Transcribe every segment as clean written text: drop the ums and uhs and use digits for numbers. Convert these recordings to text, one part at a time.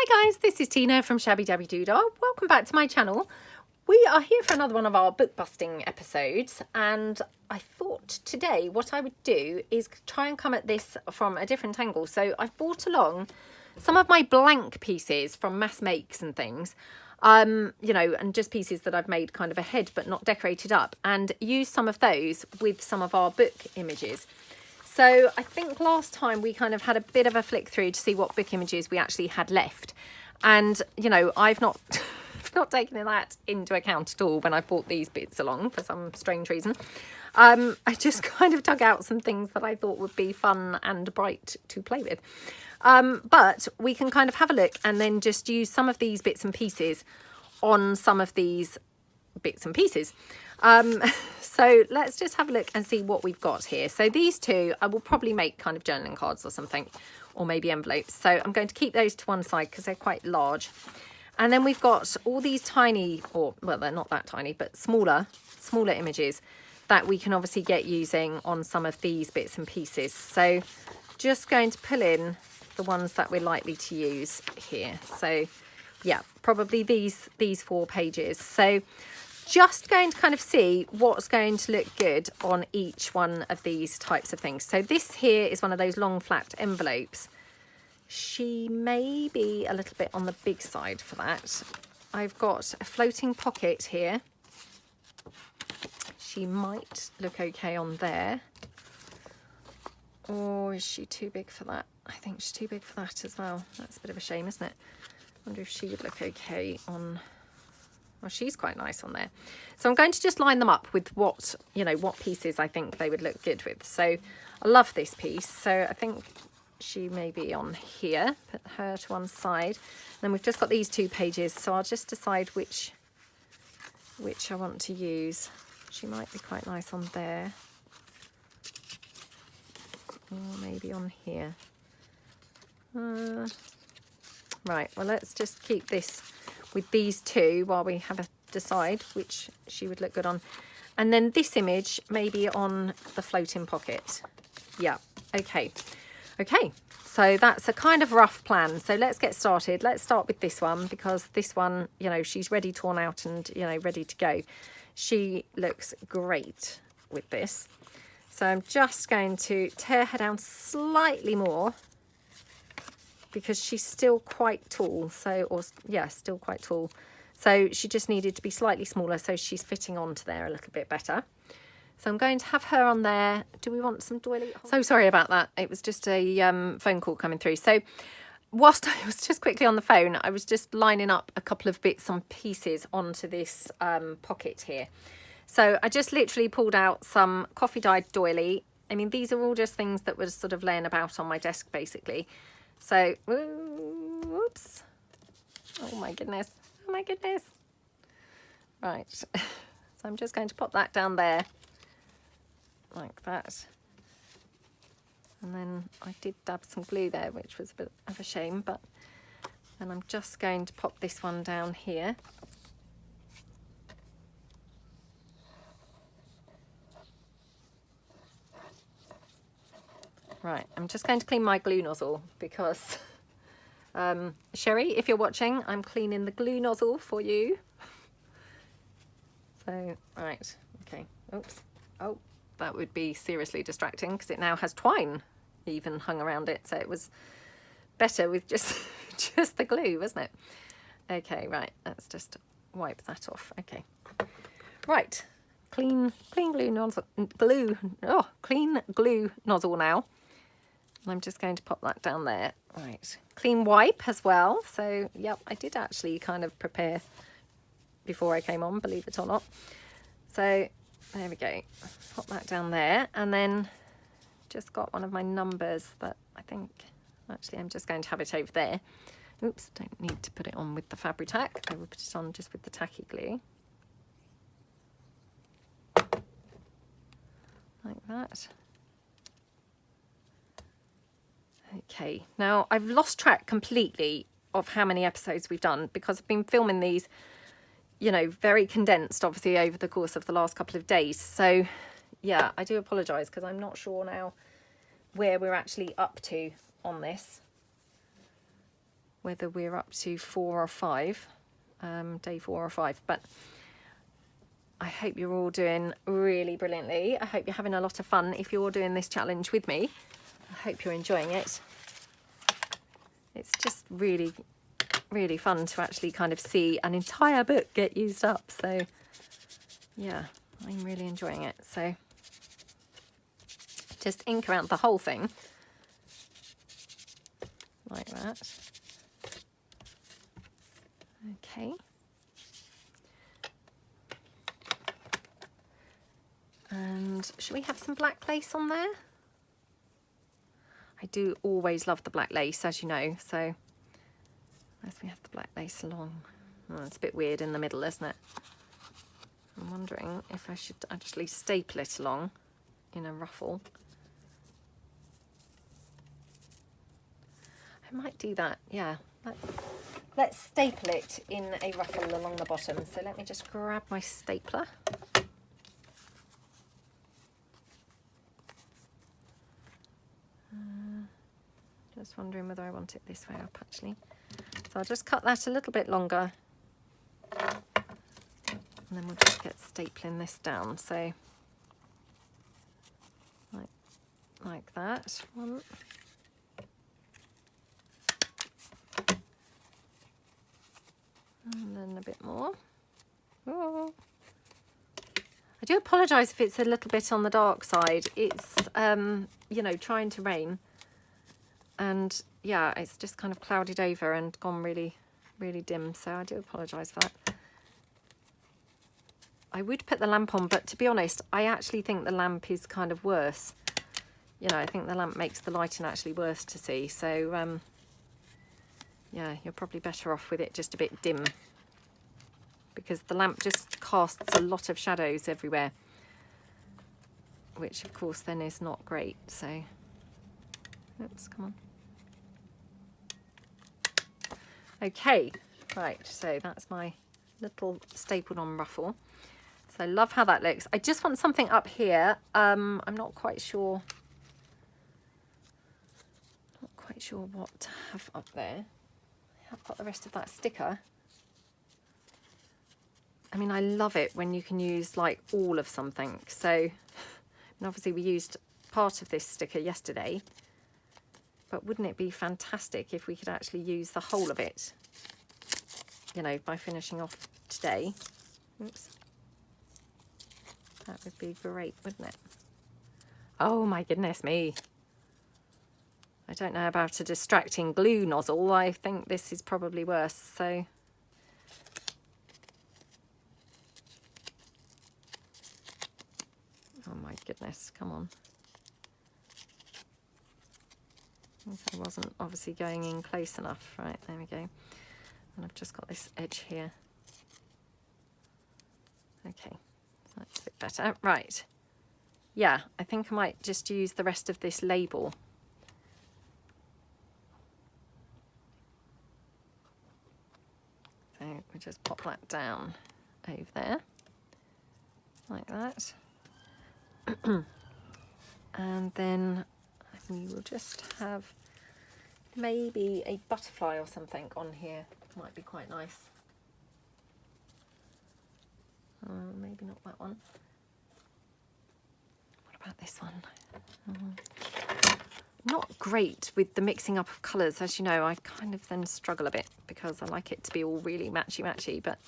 Hi guys, this is Tina from Shabbydabbydoodah. Welcome back to my channel. We are here for another one of our book busting episodes, and I thought today what I would do is try and come at this from a different angle. So I've brought along some of my blank pieces from mass makes and things, you know, and just pieces that I've made kind of ahead but not decorated up, and use some of those with some of our book images. So I think last time we kind of had a bit of a flick through to see what book images we actually had left. And, you know, I've not not taken that into account at all when I brought these bits along for some strange reason. I just kind of dug out some things that I thought would be fun and bright to play with. But we can kind of have a look and then just use some of these bits and pieces on some of these bits and pieces. So let's just have a look and see what we've got here. So these two I will probably make kind of journaling cards or something, or maybe envelopes. So I'm going to keep those to one side because they're quite large. And then we've got all these tiny, or well, they're not that tiny, but smaller images that we can obviously get using on some of these bits and pieces. So just going to pull in the ones that we're likely to use here. So yeah, probably these 4 pages. So just going to kind of see what's going to look good on each one of these types of things. So this here is one of those long flat envelopes. She may be a little bit on the big side for that. I've got a floating pocket here. She might look okay on there. Or is she too big for that? I think she's too big for that as well. That's a bit of a shame, isn't it? I wonder if she would look okay on... Well, she's quite nice on there. So I'm going to just line them up with what, you know, what pieces I think they would look good with. So I love this piece. So I think she may be on here. Put her to one side. And then we've just got these 2 pages. So I'll just decide which I want to use. She might be quite nice on there. Or maybe on here. Right, well, let's just keep this with these 2 while we have a decide which she would look good on. And then this image maybe on the floating pocket. Yeah, okay. Okay, so that's a kind of rough plan. So let's get started. Let's start with this one, because this one, you know, she's ready, torn out and, you know, ready to go. She looks great with this. So I'm just going to tear her down slightly more, because she's still quite tall. So, or yeah, still quite tall. So she just needed to be slightly smaller, so she's fitting onto there a little bit better. So I'm going to have her on there. Do we want some doily? So sorry about that. It was just a phone call coming through. So whilst I was just quickly on the phone, I was just lining up a couple of bits and pieces onto this pocket here. So I just literally pulled out some coffee dyed doily. I mean, these are all just things that were sort of laying about on my desk, basically. So, whoops. Oh my goodness. Oh my goodness. Right. So I'm just going to pop that down there like that. And then I did dab some glue there, which was a bit of a shame, but then I'm just going to pop this one down here. Right, I'm just going to clean my glue nozzle because, Sheree, if you're watching, I'm cleaning the glue nozzle for you. So, right, okay, oops. Oh, that would be seriously distracting because it now has twine even hung around it. So it was better with just, just the glue, wasn't it? Okay, right, let's just wipe that off. Okay, right, clean glue nozzle, clean glue nozzle now. I'm just going to pop that down there. Right, clean wipe as well. So, yep, I did actually kind of prepare before I came on, believe it or not. So, there we go. Pop that down there. And then just got one of my numbers that I think, actually, I'm just going to have it over there. Oops, don't need to put it on with the Fabri-Tac. I will put it on just with the tacky glue. Like that. Okay, now I've lost track completely of how many episodes we've done because I've been filming these, you know, very condensed, obviously, over the course of the last couple of days. So, yeah, I do apologise because I'm not sure now where we're actually up to on this. whether we're up to 4 or 5, day 4 or 5, but I hope you're all doing really brilliantly. I hope you're having a lot of fun if you're doing this challenge with me. I hope you're enjoying it. It's just really, really fun to actually kind of see an entire book get used up. So yeah, I'm really enjoying it. So just ink around the whole thing like that. Okay. And should we have some black lace on there? I do always love the black lace, as you know, so as we have the black lace along. Oh, it's a bit weird in the middle, isn't it? I'm wondering if I should actually staple it along in a ruffle. I might do that, yeah. Let's staple it in a ruffle along the bottom. So let me just grab my stapler. Just wondering whether I want it this way up actually. So I'll just cut that a little bit longer. And then we'll just get stapling this down. So like that. One. And then a bit more. Oh. I do apologise if it's a little bit on the dark side. It's, you know, trying to rain. And yeah, it's just kind of clouded over and gone really, really dim. So I do apologise for that. I would put the lamp on, but to be honest, I actually think the lamp is kind of worse. You know, I think the lamp makes the lighting actually worse to see. So yeah, you're probably better off with it just a bit dim, because the lamp just casts a lot of shadows everywhere, which of course then is not great. So, oops, come on. Okay, right, so that's my little stapled on ruffle. So I love how that looks. I just want something up here. I'm not quite sure what to have up there. I've got the rest of that sticker. I mean, I love it when you can use like all of something. So, and obviously we used part of this sticker yesterday, but wouldn't it be fantastic if we could actually use the whole of it, you know, by finishing off today? Oops. That would be great, wouldn't it? Oh my goodness me. I don't know about a distracting glue nozzle. I think this is probably worse, so. Oh my goodness, come on. I wasn't obviously going in close enough. Right, there we go. And I've just got this edge here. Okay, so that's a bit better. Right, yeah, I think I might just use the rest of this label. So we just pop that down over there, like that. And then we will just have maybe a butterfly or something on here. Might be quite nice. Maybe not that one. What about this one? Not great with the mixing up of colours, as you know. I kind of then struggle a bit because I like it to be all really matchy-matchy, but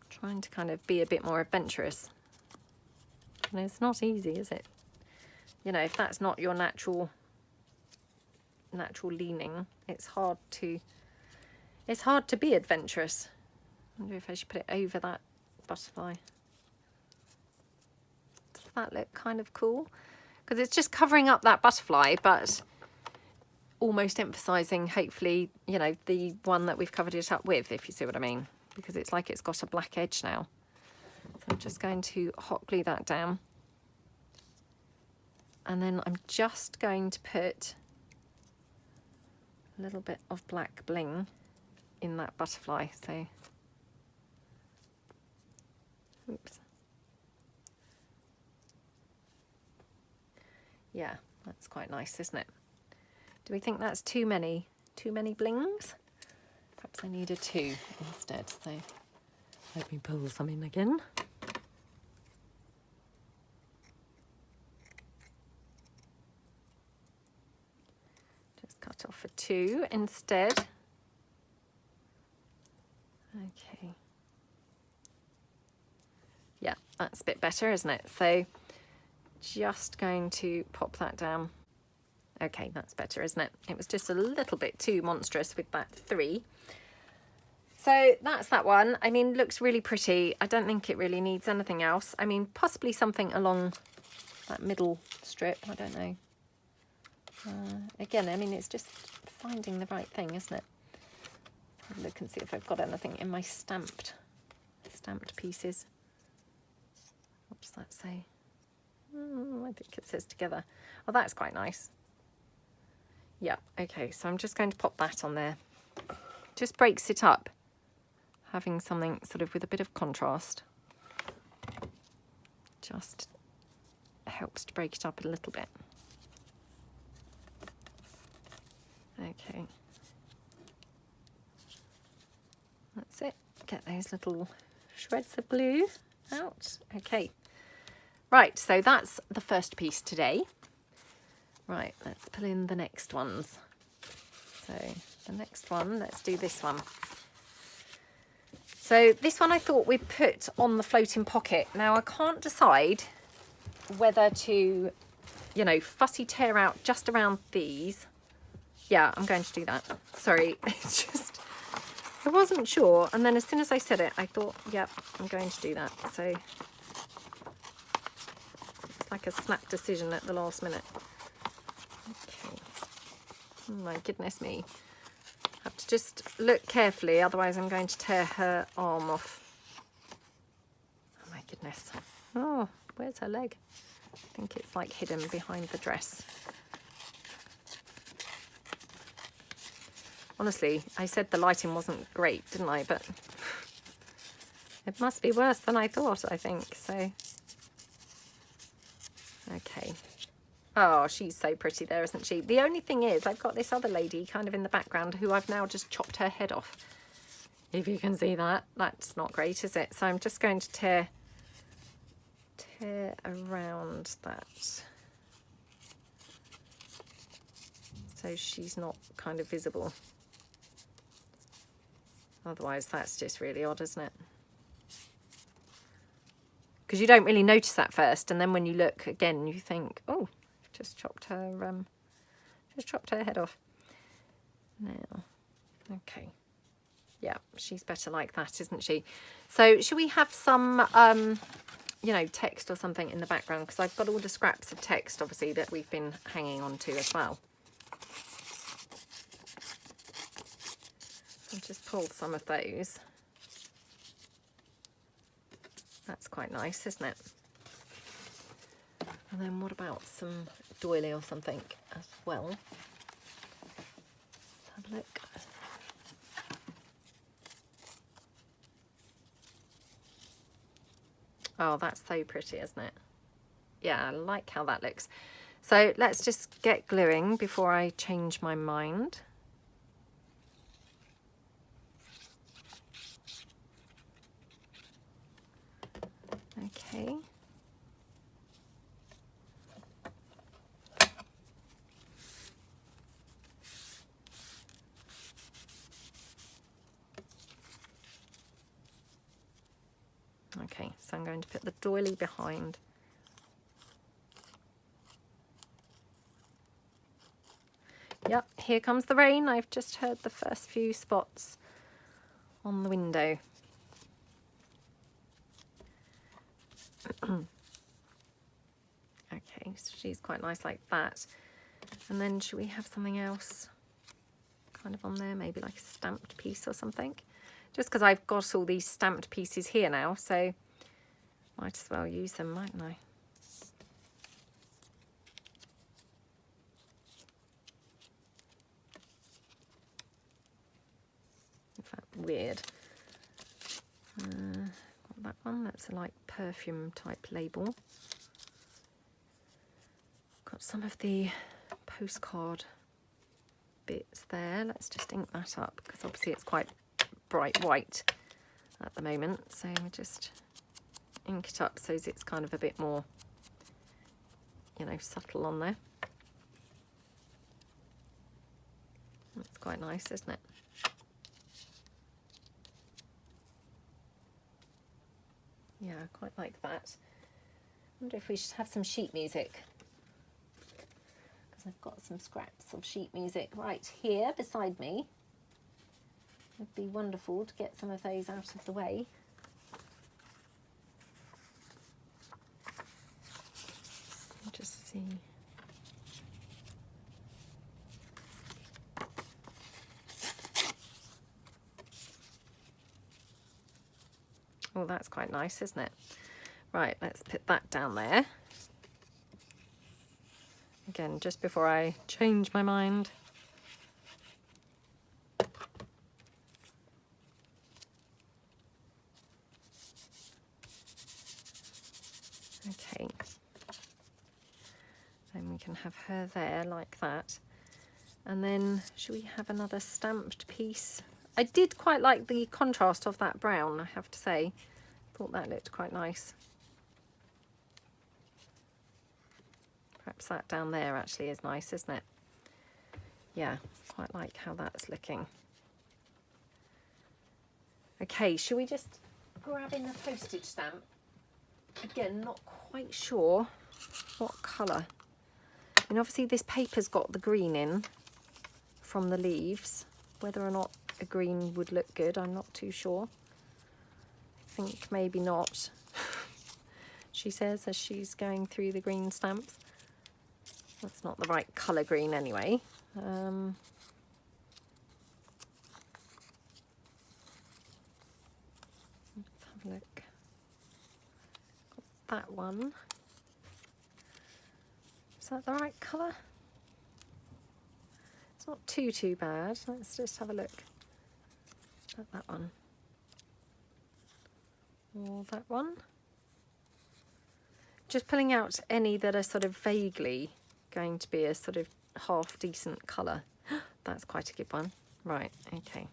trying to kind of be a bit more adventurous. And it's not easy, is it? You know, if that's not your natural leaning, it's hard to be adventurous. I wonder if I should put it over that butterfly. Does that look kind of cool? Because it's just covering up that butterfly, but almost emphasising, hopefully, you know, the one that we've covered it up with, if you see what I mean. Because it's like it's got a black edge now. So I'm just going to hot glue that down. And then I'm just going to put a little bit of black bling in that butterfly. So, oops. Yeah, that's quite nice, isn't it? Do we think that's too many blings? Perhaps I need a 2 instead, so let me pull some in again. Just cut off a 2 instead. Okay. Yeah, that's a bit better, isn't it? So just going to pop that down. Okay, that's better, isn't it? It was just a little bit too monstrous with that 3. So that's that one. I mean, looks really pretty. I don't think it really needs anything else. I mean, possibly something along that middle strip. I don't know. Again, I mean, it's just finding the right thing, isn't it? Have a look and see if I've got anything in my stamped pieces. What does that say? I think it says together. Oh, that's quite nice. Yeah, okay, so I'm just going to pop that on there. Just breaks it up, having something sort of with a bit of contrast. Just helps to break it up a little bit. Okay. That's it. Get those little shreds of glue out. Okay. Right, so that's the first piece today. Right, let's pull in the next ones. So the next one, let's do this one. So this one I thought we'd put on the floating pocket. Now I can't decide whether to, you know, fussy tear out just around these. Yeah, I'm going to do that. Sorry, it's just, I wasn't sure. And then as soon as I said it, I thought, yep, I'm going to do that. So it's like a snap decision at the last minute. Okay. Oh my goodness me. Have to just look carefully, otherwise I'm going to tear her arm off. Oh my goodness. Oh, where's her leg? I think it's like hidden behind the dress. Honestly, I said the lighting wasn't great, didn't I? But it must be worse than I thought, I think. So, okay. Oh, she's so pretty there, isn't she? The only thing is, I've got this other lady kind of in the background who I've now just chopped her head off. If you can see that, that's not great, is it? So I'm just going to tear around that. So she's not kind of visible. Otherwise, that's just really odd, isn't it? Because you don't really notice that first, and then when you look again, you think, "Oh, just chopped her head off." Now, okay, yeah, she's better like that, isn't she? So, should we have some, you know, text or something in the background? Because I've got all the scraps of text, obviously, that we've been hanging on to as well. I'll just pull some of those. That's quite nice, isn't it? And then what about some doily or something as well? Let's have a look. Oh, that's so pretty, isn't it? Yeah, I like how that looks. So let's just get gluing before I change my mind. Okay. Okay, so I'm going to put the doily behind. Yep, here comes the rain. I've just heard the first few spots on the window. Okay, so she's quite nice like that. And then should we have something else kind of on there? Maybe like a stamped piece or something? Just because I've got all these stamped pieces here now, so might as well use them, mightn't I? Is that weird? Got that one, that's a like perfume type label. Got some of the postcard bits there. Let's just ink that up because obviously it's quite bright white at the moment. So we just ink it up so it's kind of a bit more, you know, subtle on there. It's quite nice, isn't it? Yeah, I quite like that. I wonder if we should have some sheet music, because I've got some scraps of sheet music right here beside me. It'd be wonderful to get some of those out of the way. I'll just see. Oh, that's quite nice, isn't it? Right, let's put that down there. Again, just before I change my mind. Okay. Then we can have her there like that. And then, should we have another stamped piece? I did quite like the contrast of that brown, I have to say. Thought that looked quite nice. Perhaps that down there actually is nice, isn't it? Yeah, quite like how that's looking. Okay, should we just grab in the postage stamp? Again, not quite sure what colour. And obviously this paper's got the green in from the leaves. Whether or not a green would look good, I'm not too sure. I think maybe not, she says as she's going through the green stamps. That's not the right colour green anyway. Let's have a look. Got that one. Is that the right colour? It's not too bad. Let's just have a look at that one. Or that one. Just pulling out any that are sort of vaguely going to be a sort of half decent colour. That's quite a good one. Right, okay.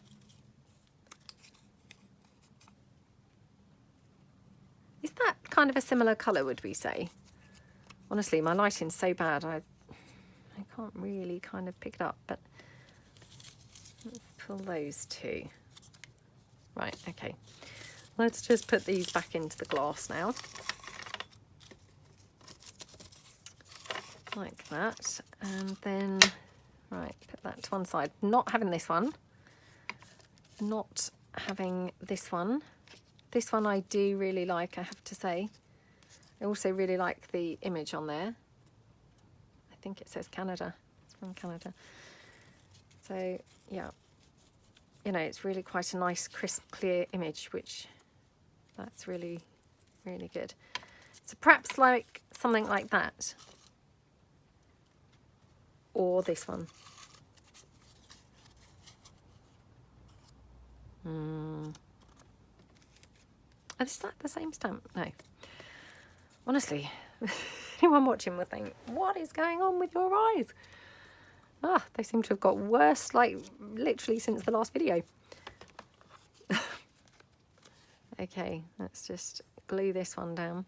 Is that kind of a similar colour, would we say? Honestly, my lighting's so bad, I can't really kind of pick it up, but let's pull those two. Right, okay. Let's just put these back into the glass now. Like that. And then, right, put that to one side. Not having this one. Not having this one. This one I do really like, I have to say. I also really like the image on there. I think it says Canada. It's from Canada. So, yeah. You know, it's really quite a nice, crisp, clear image, which that's really, really good. So perhaps like something like that. Or this one. Is that the same stamp? No. Honestly, anyone watching will think, what is going on with your eyes? Ah, they seem to have got worse, like, literally since the last video. Okay, let's just glue this one down.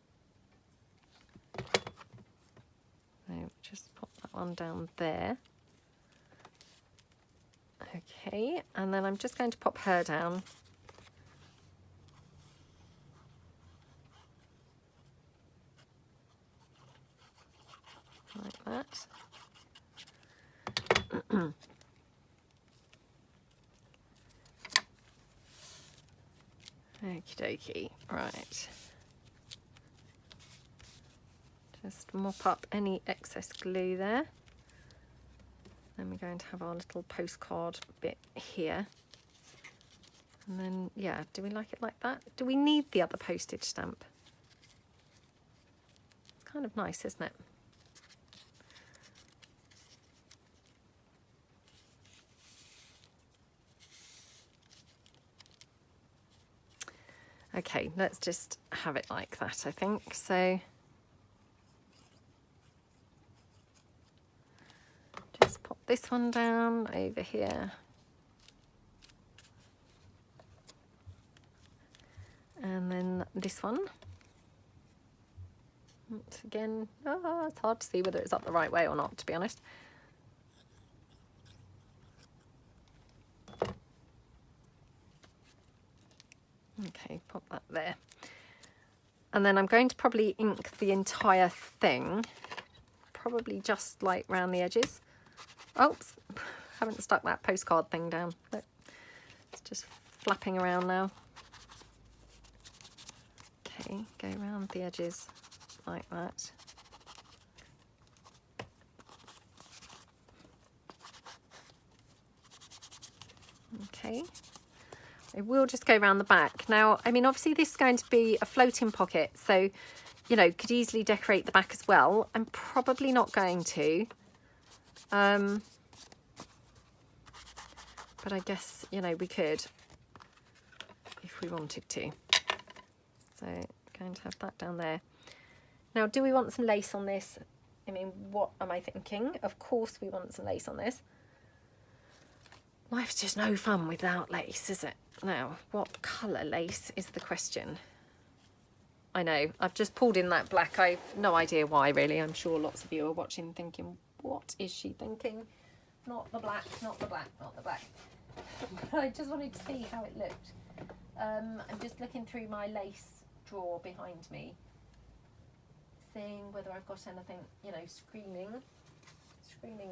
So just pop that one down there. Okay, and then I'm just going to pop her down. Like that. Okie dokie, right. Just mop up any excess glue there. Then we're going to have our little postcard bit here. And then, yeah, do we like it like that? Do we need the other postage stamp? It's kind of nice, isn't it? Okay, let's just have it like that, I think. So, just pop this one down over here. And then this one. Once again, it's hard to see whether it's up the right way or not, to be honest. Okay, pop that there. And then I'm going to probably ink the entire thing, probably just like round the edges. Oops, haven't stuck that postcard thing down. Look, it's just flapping around now. Okay, go around the edges like that. Okay. I will just go around the back. Now, I mean, obviously this is going to be a floating pocket, so, you know, could easily decorate the back as well. I'm probably not going to. But I guess, you know, we could if we wanted to. So, going to have that down there. Now, do we want some lace on this? I mean, what am I thinking? Of course we want some lace on this. Life's just no fun without lace, is it? Now, what colour lace is the question? I know, I've just pulled in that black. I've no idea why, really. I'm sure lots of you are watching thinking, what is she thinking? Not the black, not the black, not the black. I just wanted to see how it looked. I'm just looking through my lace drawer behind me, seeing whether I've got anything, you know, screaming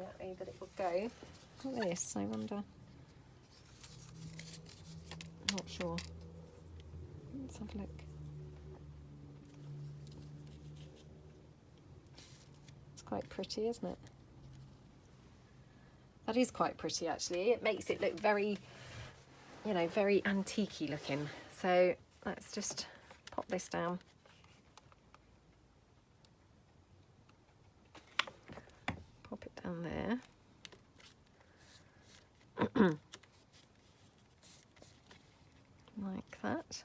at me that it would go. Look at this, I wonder. Not sure. Let's have a look. It's quite pretty, isn't it? That is quite pretty, actually. It makes it look very, you know, very antique-y looking. So let's just pop this down. Pop it down there. Like that.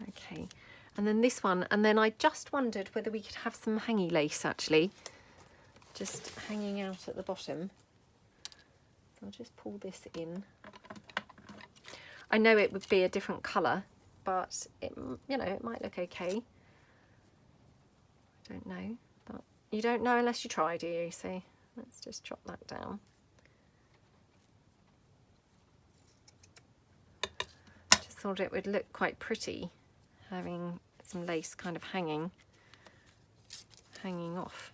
Okay, and then this one, and then I just wondered whether we could have some hangy lace, actually, just hanging out at the bottom. So I'll just pull this in. I know it would be a different colour, but it, you know, it might look okay. I don't know, but you don't know unless you try, do you? So let's just chop that down. Thought it would look quite pretty having some lace kind of hanging off.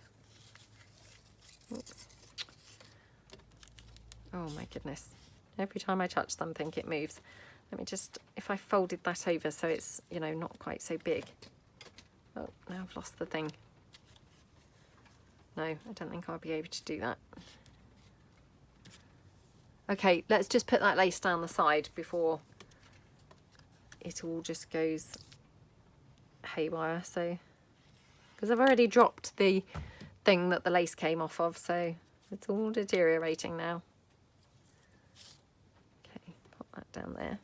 Oops. Oh my goodness, every time I touch something it moves. Let me just, if I folded that over so it's, you know, not quite so big. Oh, now I've lost the thing. No, I don't think I'll be able to do that. Okay, let's just put that lace down the side before it all just goes haywire. So, because I've already dropped the thing that the lace came off of, so it's all deteriorating now. Okay, pop that down there.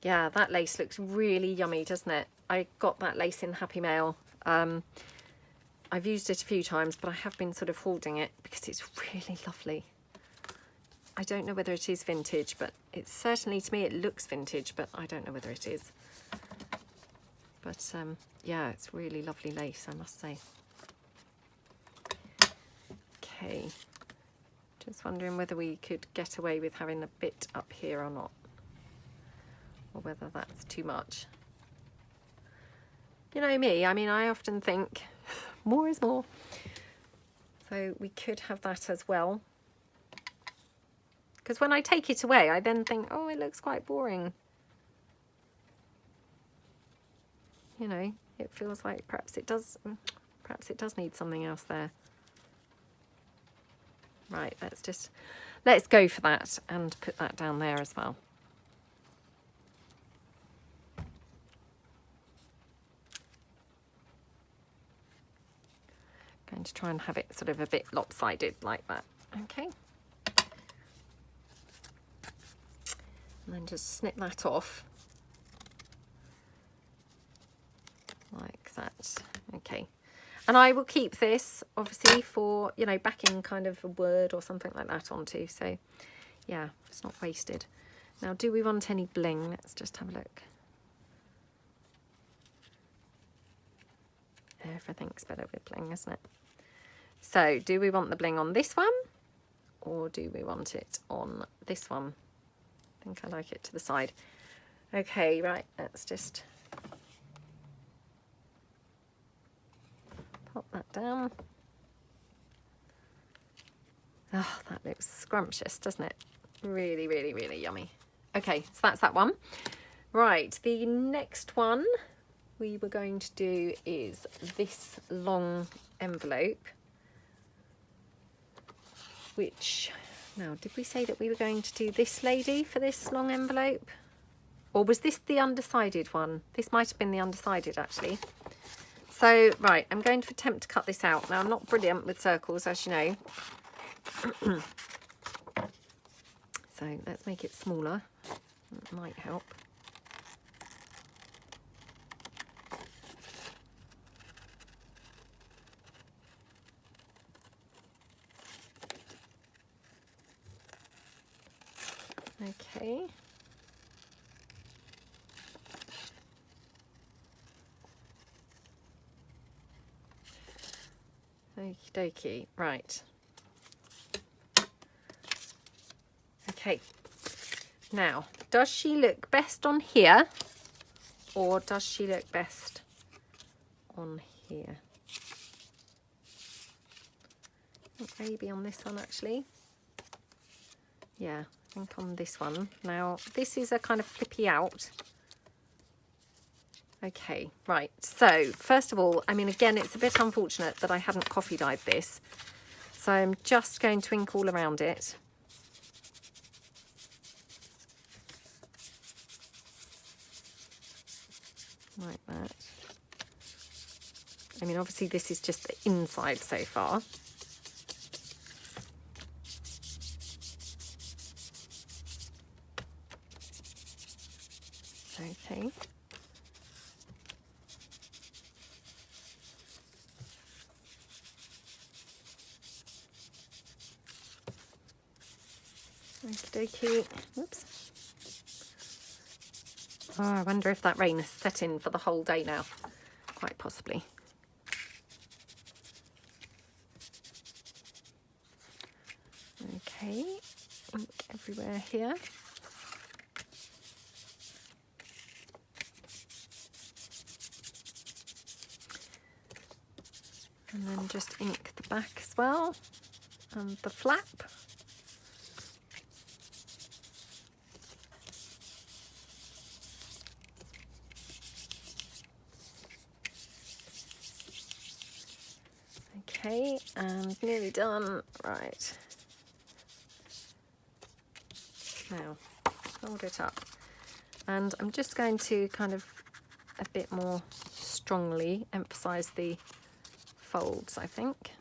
Yeah, that lace looks really yummy, doesn't it? I got that lace in Happy Mail. I've used it a few times, but I have been sort of hoarding it because it's really lovely. I don't know whether it is vintage, but it's certainly, to me, it looks vintage, but I don't know whether it is. But yeah, it's really lovely lace, I must say. Okay, just wondering whether we could get away with having a bit up here or not, or whether that's too much. You know me, I mean, I often think more is more. So we could have that as well. Because when I take it away, I then think, oh, it looks quite boring. You know, it feels like perhaps it does need something else there. Right, let's go for that and put that down there as well. Going to try and have it sort of a bit lopsided like that. Okay. And then just snip that off like that. Okay, And I will keep this, obviously, for, you know, backing kind of a word or something like that onto. So, yeah, it's not wasted. Now, do we want any bling? Let's just have a look. Everything's better with bling, isn't it? So, do we want the bling on this one? Or do we want it on this one? I think I like it to the side. Okay, right, let's just pop that down. Oh, that looks scrumptious, doesn't it? Really, really, really yummy. Okay, so that's that one. Right, the next one we were going to do is this long envelope, which, now, did we say that we were going to do this lady for this long envelope? Or was this the undecided one? This might have been the undecided, actually. So, right, I'm going to attempt to cut this out. Now, I'm not brilliant with circles, as you know. So, let's make it smaller. It might help. Okay. Okie dokie, right. Okay, now, does she look best on here, or does she look best on here? I think maybe on this one, actually. Yeah, I think on this one. Now, this is a kind of flippy out. Okay, right, so first of all, I mean, again, it's a bit unfortunate that I hadn't coffee dyed this, so I'm just going to ink all around it. Like that. I mean, obviously this is just the inside so far. Okay. Okie dokie. Whoops. Oh, I wonder if that rain has set in for the whole day now. Quite possibly. Okay. Ink everywhere here. And then just ink the back as well. And the flap. Okay, and nearly done. Right. Now, hold it up. And I'm just going to kind of a bit more strongly emphasize the folds, I think.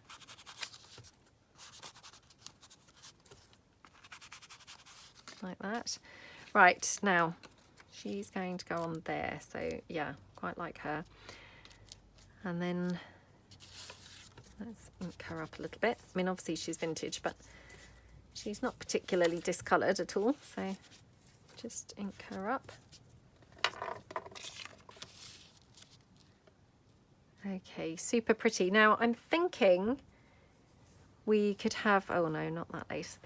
Like that. Right, now, she's going to go on there. So, yeah, quite like her. And then let's ink her up a little bit. I mean, obviously she's vintage, but she's not particularly discoloured at all. So just ink her up. Okay, super pretty. Now I'm thinking we could have, oh no, not that lace.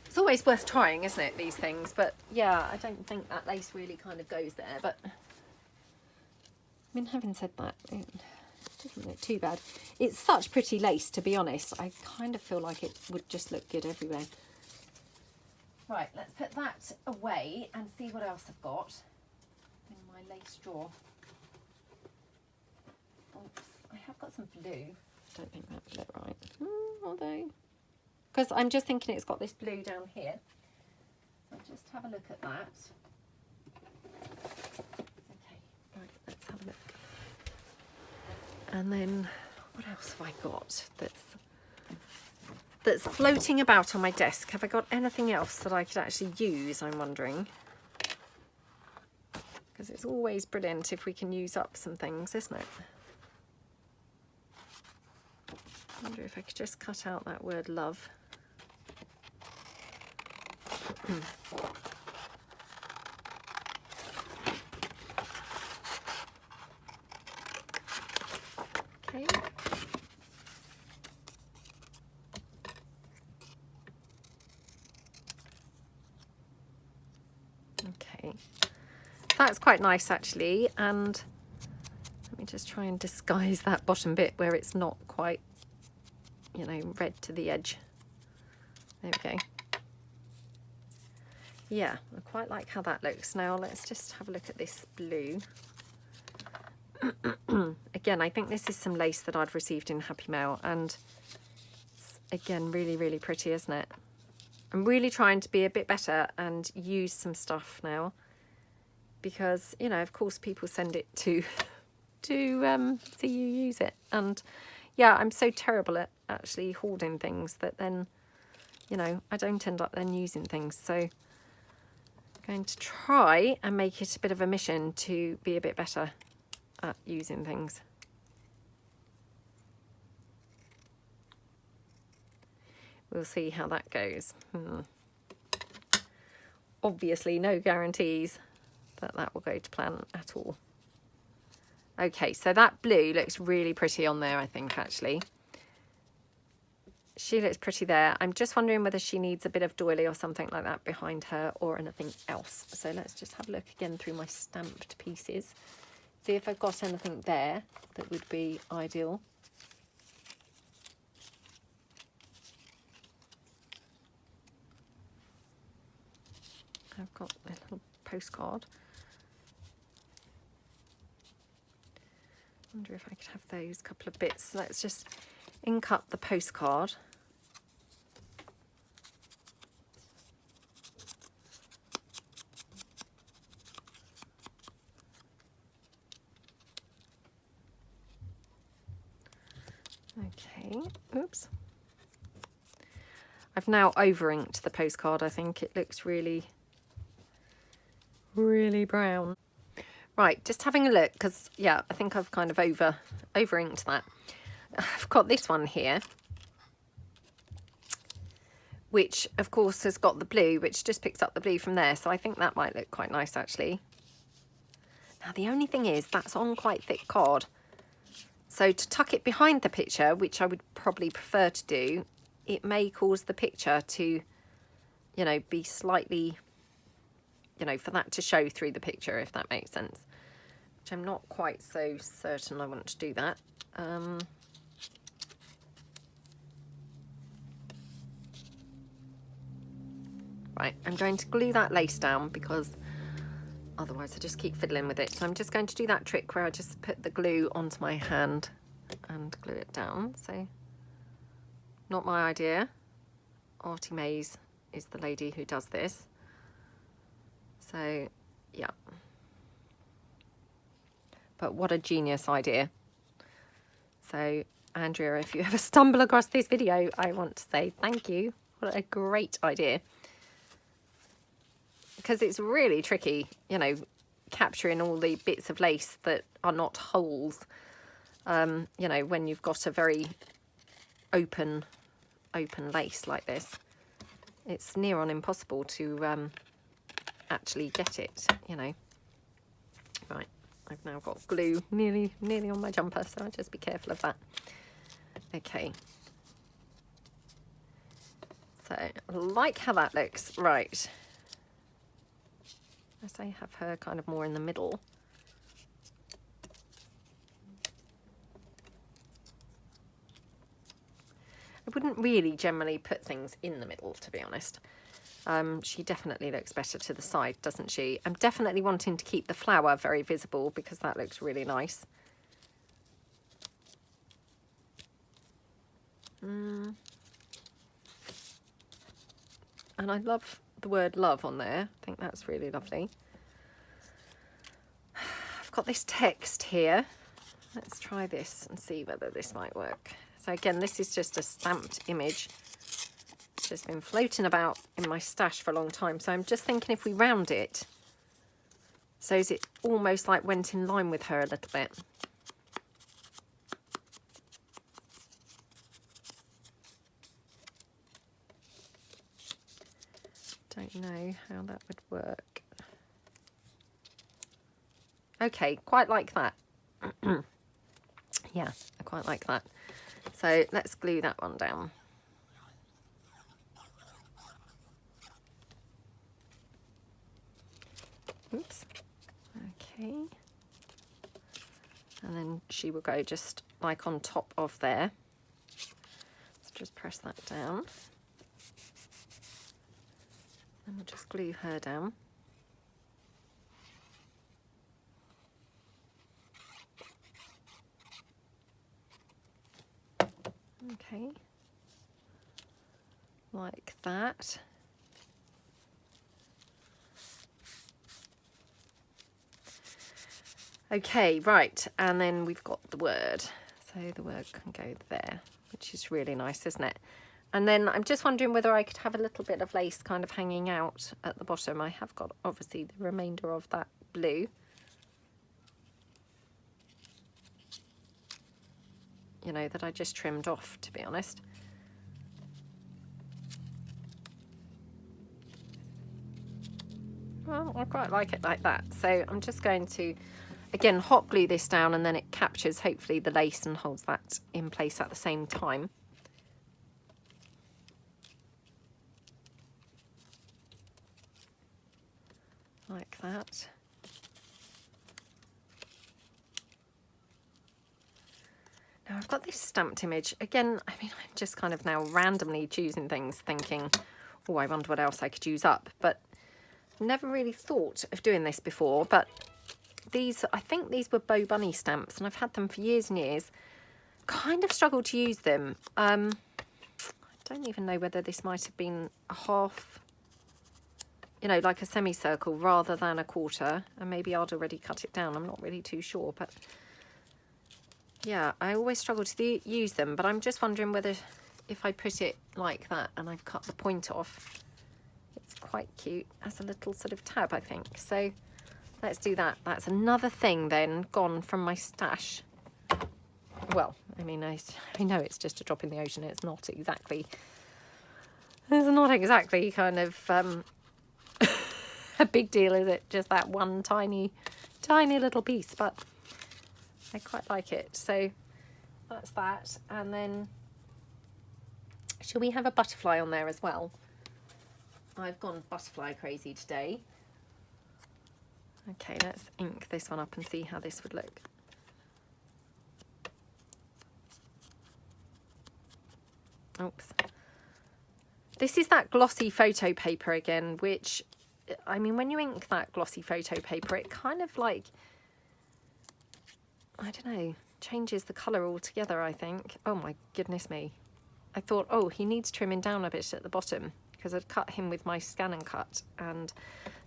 It's always worth trying, isn't it, these things? But yeah, I don't think that lace really kind of goes there. But I mean, having said that, it doesn't look too bad. It's such pretty lace, to be honest. I kind of feel like it would just look good everywhere. Right, let's put that away and see what else I've got in my lace drawer. Oops, I have got some blue. I don't think that would look right. Although, because I'm just thinking it's got this blue down here. So just have a look at that. Okay, right, let's have a look. And then what else have I got that's floating about on my desk? Have I got anything else that I could actually use, I'm wondering? Because it's always brilliant if we can use up some things, isn't it? I wonder if I could just cut out that word love. Okay. Okay. That's quite nice actually, and let me just try and disguise that bottom bit where it's not quite, you know, red to the edge. There we go. Yeah, I quite like how that looks. Now let's just have a look at this blue. Again, I think this is some lace that I'd received in Happy Mail, and it's, again, really, really pretty, isn't it? I'm really trying to be a bit better and use some stuff now, because, you know, of course people send it to see you use it, and yeah, I'm so terrible at actually hoarding things that then, you know, I don't end up then using things. So I'm going to try and make it a bit of a mission to be a bit better at using things. We'll see how that goes. Obviously no guarantees that that will go to plan at all. Okay, so that blue looks really pretty on there, I think, actually. She looks pretty there. I'm just wondering whether she needs a bit of doily or something like that behind her, or anything else. So let's just have a look again through my stamped pieces. See if I've got anything there that would be ideal. I've got a little postcard. I wonder if I could have those couple of bits. Let's just ink up the postcard. Okay, oops. I've now over inked the postcard. I think it looks really, really brown. Right, just having a look, because yeah, I think I've kind of over inked that. I've got this one here, which of course has got the blue, which just picks up the blue from there. So I think that might look quite nice actually. Now the only thing is that's on quite thick card. So to tuck it behind the picture, which I would probably prefer to do, it may cause the picture to, you know, be slightly, you know, for that to show through the picture, if that makes sense. Which I'm not quite so certain I want to do that. Right, I'm going to glue that lace down because otherwise I just keep fiddling with it. So I'm just going to do that trick where I just put the glue onto my hand and glue it down. So, not my idea. Artie Mays is the lady who does this. So, yeah. But what a genius idea. So, Andrea, if you ever stumble across this video, I want to say thank you. What a great idea. Because it's really tricky, you know, capturing all the bits of lace that are not holes, you know, when you've got a very open lace like this. It's near on impossible to actually get it, you know. Right, I've now got glue nearly on my jumper, so I'll just be careful of that. Okay. So, I like how that looks. Right. As I have her kind of more in the middle. I wouldn't really generally put things in the middle, to be honest. She definitely looks better to the side, doesn't she? I'm definitely wanting to keep the flower very visible because that looks really nice. And I love the word love on there. I think that's really lovely. I've got this text here. Let's try this and see whether this might work. So again, this is just a stamped image. It's just been floating about in my stash for a long time. So I'm just thinking if we round it, so as it almost like went in line with her a little bit. Don't know how that would work. Okay, quite like that. Yeah, I quite like that. So let's glue that one down. Oops. Okay. And then she will go just like on top of there. So just press that down. And we'll just glue her down. Okay. Like that. Okay, right, and then we've got the word. So the word can go there, which is really nice, isn't it? And then I'm just wondering whether I could have a little bit of lace kind of hanging out at the bottom. I have got obviously the remainder of that blue. You know, that I just trimmed off, to be honest. Well, I quite like it like that. So I'm just going to, again, hot glue this down, and then it captures hopefully the lace and holds that in place at the same time. Like that. Now I've got this stamped image. Again, I mean, I'm just kind of now randomly choosing things, thinking, oh, I wonder what else I could use up. But never really thought of doing this before. But these, I think these were Bow Bunny stamps, and I've had them for years and years. Kind of struggled to use them. I don't even know whether this might have been a half, you know, like a semicircle rather than a quarter. And maybe I'd already cut it down. I'm not really too sure, but yeah, I always struggle to use them. But I'm just wondering whether if I put it like that and I've cut the point off, it's quite cute as a little sort of tab, I think. So let's do that. That's another thing then gone from my stash. Well, I mean, I know it's just a drop in the ocean. It's not exactly kind of a big deal, is it? Just that one tiny little piece, but I quite like it. So that's that. And then shall we have a butterfly on there as well? I've gone butterfly crazy today. Okay, let's ink this one up and see how this would look. Oops. This is that glossy photo paper again, which, I mean, when you ink that glossy photo paper, it kind of like, I don't know, changes the colour altogether, I think. Oh my goodness me. I thought, oh, he needs trimming down a bit at the bottom, because I'd cut him with my scan and cut, and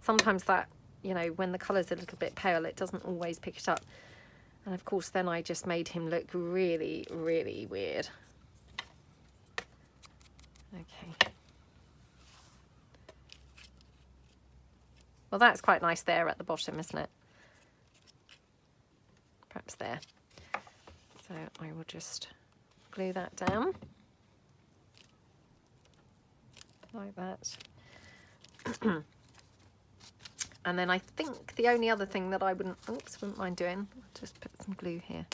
sometimes that, you know, when the colour's a little bit pale, it doesn't always pick it up. And of course, then I just made him look really, really weird. Okay. Well, that's quite nice there at the bottom, isn't it? Perhaps there. So I will just glue that down. Like that. And then I think the only other thing that I wouldn't mind doing, I'll just put some glue here.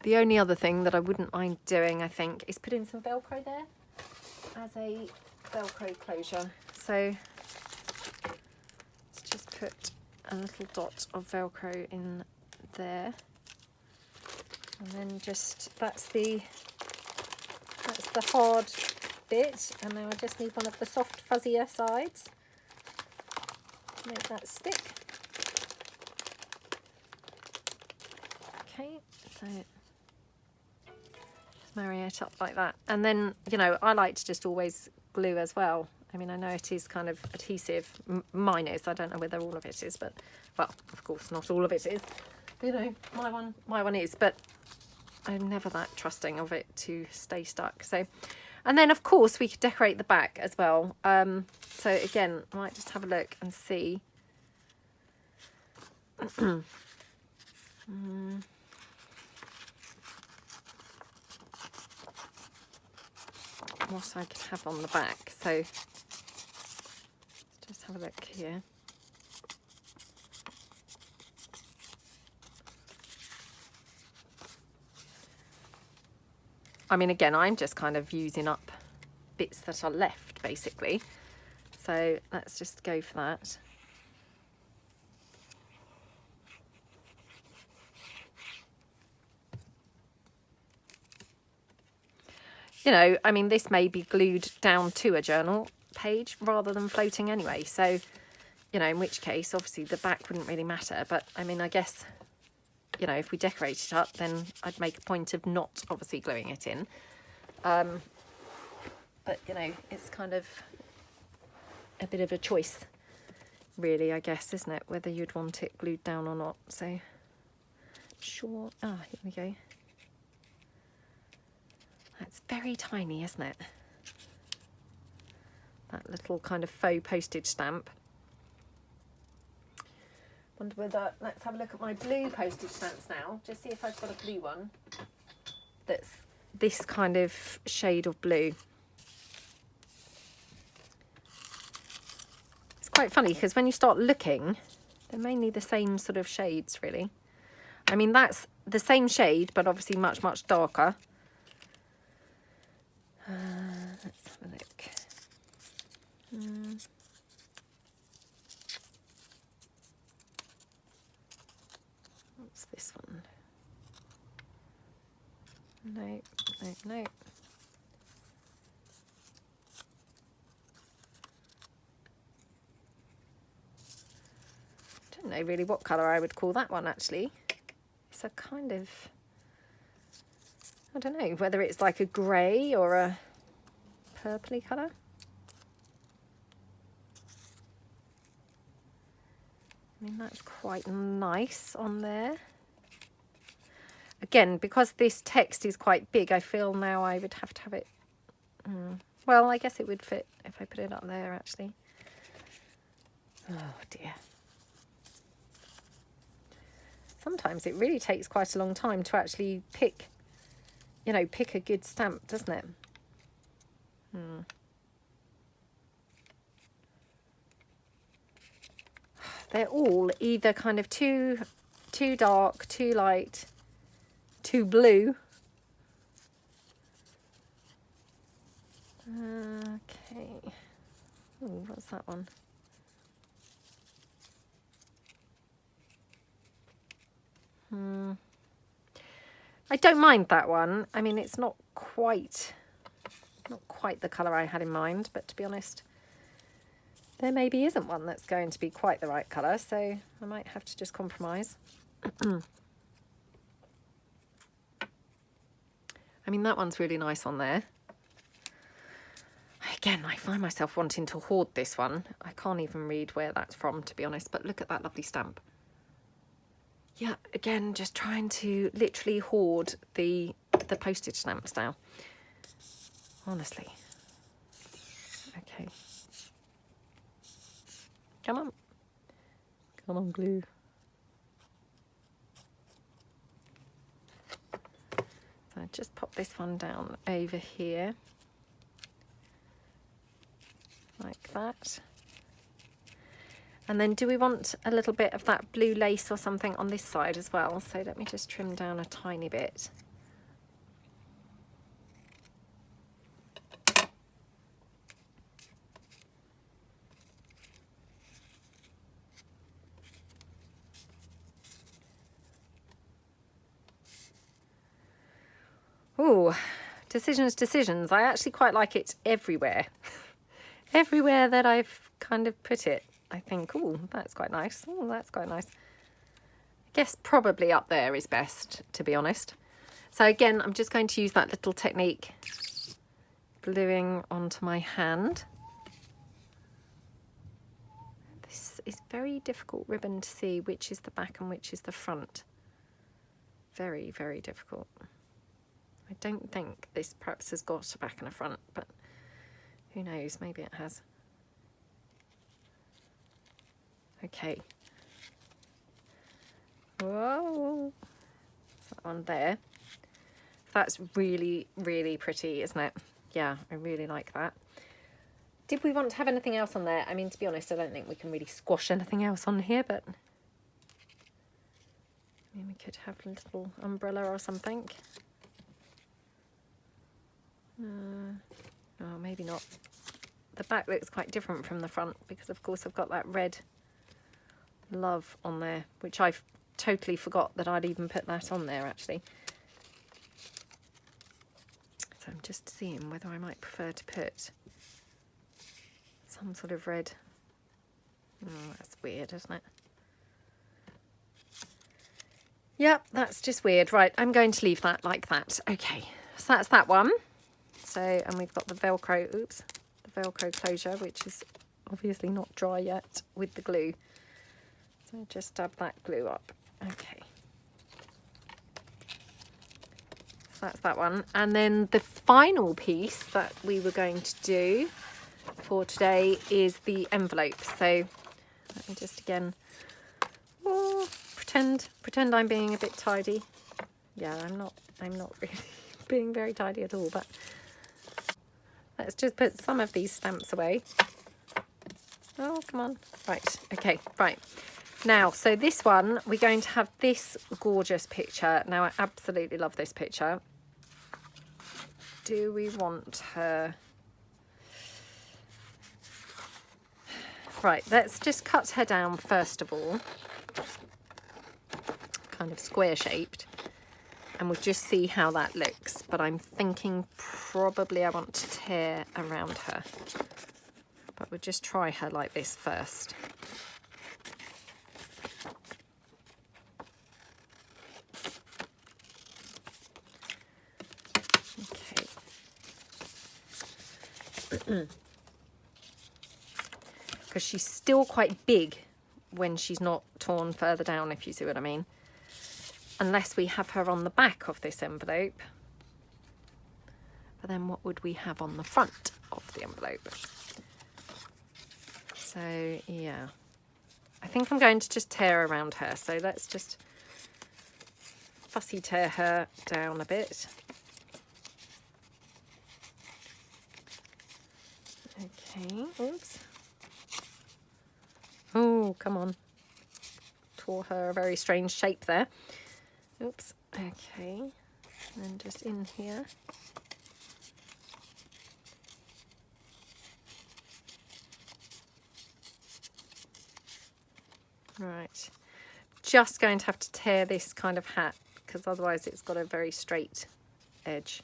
The only other thing that I wouldn't mind doing, I think, is putting some Velcro there as a Velcro closure. So let's just put a little dot of Velcro in there. And then just, that's the hard bit. And now I just need one of the soft, fuzzier sides to make that stick. Okay, so marry it up like that. And then, you know, I like to just always glue as well. I mean, I know it is kind of adhesive. Mine is. I don't know whether all of it is, but, well, of course not all of it is. You know, my one is, but I'm never that trusting of it to stay stuck. So, and then of course we could decorate the back as well. So again, I might just have a look and see. what I can have on the back. So let's just have a look here. I mean, again, I'm just kind of using up bits that are left, basically. So let's just go for that. You know, I mean, this may be glued down to a journal page rather than floating anyway. So, you know, in which case, obviously, the back wouldn't really matter. But, I mean, I guess, you know, if we decorate it up, then I'd make a point of not obviously gluing it in. But, you know, it's kind of a bit of a choice, really, I guess, isn't it? Whether you'd want it glued down or not. So, sure. Ah, here we go. That's very tiny, isn't it? That little kind of faux postage stamp. Wonder whether, let's have a look at my blue postage stamps now. Just see if I've got a blue one that's this kind of shade of blue. It's quite funny because when you start looking, they're mainly the same sort of shades, really. I mean, that's the same shade, but obviously much, much darker. Let's have a look. What's this one? No, no, no. Don't know really what colour I would call that one, actually. It's a kind of, I don't know whether it's like a grey or a purpley colour. I mean, that's quite nice on there. Again, because this text is quite big, I feel now I would have to have it. Well, I guess it would fit if I put it up there, actually. Oh, dear. Sometimes it really takes quite a long time to actually pick, you know, pick a good stamp, doesn't it? They're all either kind of too dark, too light, too blue. Okay. Ooh, what's that one? I don't mind that one. I mean, it's not quite the colour I had in mind, but to be honest, there maybe isn't one that's going to be quite the right colour, so I might have to just compromise. I mean, that one's really nice on there. Again, I find myself wanting to hoard this one. I can't even read where that's from, to be honest, but look at that lovely stamp. Yeah, again, just trying to literally hoard the postage stamps now. Honestly. Okay. Come on. Come on, glue. So I just pop this one down over here. Like that. And then do we want a little bit of that blue lace or something on this side as well? So let me just trim down a tiny bit. Ooh, decisions. I actually quite like it everywhere. Everywhere that I've kind of put it, I think, oh, that's quite nice. Oh, that's quite nice. I guess probably up there is best, to be honest. So again, I'm just going to use that little technique, gluing onto my hand. This is very difficult ribbon to see which is the back and which is the front. Very, very difficult. I don't think this perhaps has got a back and a front, but who knows, maybe it has. Okay. Whoa. That one there. That's really, really pretty, isn't it? yeah, I really like that. Did we want to have anything else on there? I mean, to be honest, I don't think we can really squash anything else on here, but I mean, we could have a little umbrella or something. Oh, maybe not. The back looks quite different from the front because, of course, I've got that red love on there, which I totally forgot that I'd even put that on there, actually. So I'm just seeing whether I might prefer to put some sort of red. Oh, that's weird, isn't it? Yep, that's just weird. Right, I'm going to leave that like that. Okay, so that's that one. So, and we've got the Velcro, oops, the Velcro closure, which is obviously not dry yet with the glue. So just dab that glue up. Okay. So that's that one. And then the final piece that we were going to do for today is the envelope. So let me just again, pretend I'm being a bit tidy. Yeah, I'm not really being very tidy at all, but let's just put some of these stamps away. Oh, come on. Right, okay, right. Now, so this one, we're going to have this gorgeous picture. Now, I absolutely love this picture. Do we want her? Right, let's just cut her down first of all. Kind of square shaped. And we'll just see how that looks. But I'm thinking probably I want to tear around her. But we'll just try her like this first. Okay. Because she's still quite big when she's not torn further down, if you see what I mean. Unless we have her on the back of this envelope. But then what would we have on the front of the envelope? So, yeah. I think I'm going to just tear around her. So let's just fussy tear her down a bit. Okay, oops. Oh, come on. Tore her a very strange shape there. Oops, okay. And then just in here. Right. Just going to have to tear this kind of hat because otherwise it's got a very straight edge.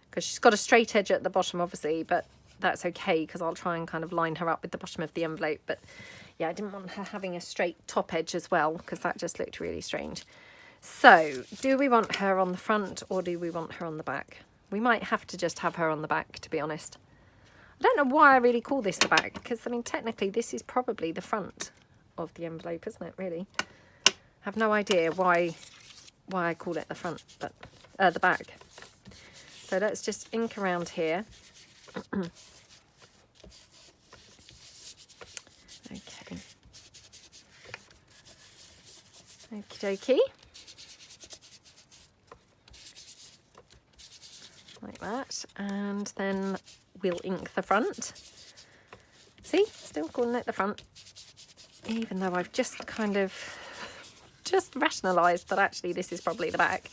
Because she's got a straight edge at the bottom, obviously, but that's okay because I'll try and kind of line her up with the bottom of the envelope. But yeah, I didn't want her having a straight top edge as well because that just looked really strange. So, do we want her on the front or do we want her on the back? We might have to just have her on the back, to be honest. I don't know why I really call this the back because, I mean, technically this is probably the front of the envelope, isn't it, really? I have no idea why I call it the front, but the back. So let's just ink around here. Okay. Okie dokie. Like that, and then we'll ink the front. See, still calling it the front, even though I've just kind of rationalised that actually this is probably the back.